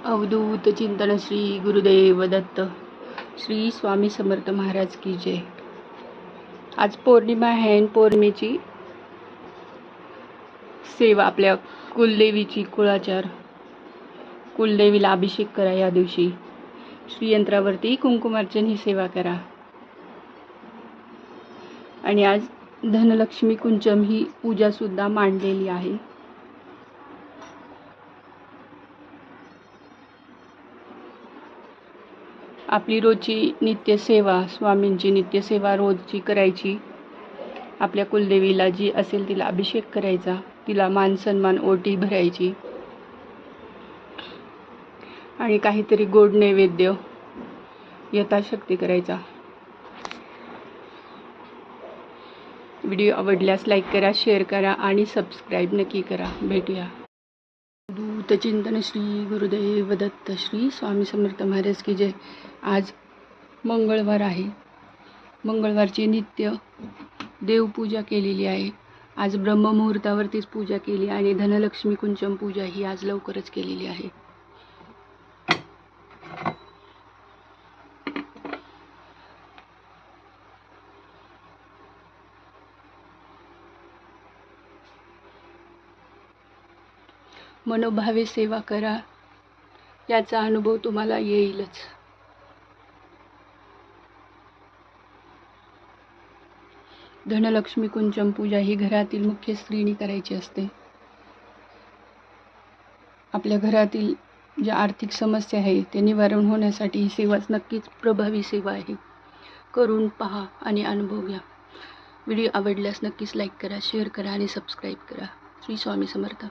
अवधूत चिंतन श्री गुरुदेव दत्त. श्री स्वामी समर्थ महाराज की जय. आज पौर्णिमा आहे आणि पौर्णिमेची सेवा, आपल्या कुलदेवीची कुळाचार, कुलदेवीला अभिषेक करा. या दिवशी श्रीयंत्रावरती कुंकुमार्चन ही सेवा करा. आणि आज धनलक्ष्मी कुंचम ही पूजा सुद्धा मांडलेली आहे. आपली रोजची नित्यसेवा, स्वामींची नित्यसेवा रोजची करायची. आपल्या कुलदेवीला जी असेल तिला अभिषेक करायचा, तिला मान सन्मान ओटी भरायची आणि काहीतरी गोड नैवेद्य यथाशक्ती करायचा. व्हिडिओ आवडल्यास लाईक करा, शेअर करा आणि सबस्क्राईब नक्की करा. भेटूया. दूत चिंतन श्री गुरुदेव दत्त. श्री स्वामी समर्थ महाराज की जय. आज मंगळवार आहे. मंगळवारची नित्य देवपूजा केलेली आहे. आज ब्रह्ममुहूर्तावरतीच पूजा केली आणि धनलक्ष्मी कुंचम पूजा ही आज लवकरच केलेली आहे. मनोभावे सेवा करा, याचा अनुभव तुम्हाला येईलच. धनलक्ष्मी कुंचम पूजा ही घरातील मुख्य स्त्रीने करायची असते. आपल्या घरातील ज्या आर्थिक समस्या आहे ते निवारण होण्यासाठी ही सेवा नक्कीच प्रभावी सेवा आहे. करून पहा आणि अनुभव घ्या. व्हिडिओ आवडल्यास नक्कीच लाईक करा, शेअर करा आणि सबस्क्राईब करा. श्री स्वामी समर्थ.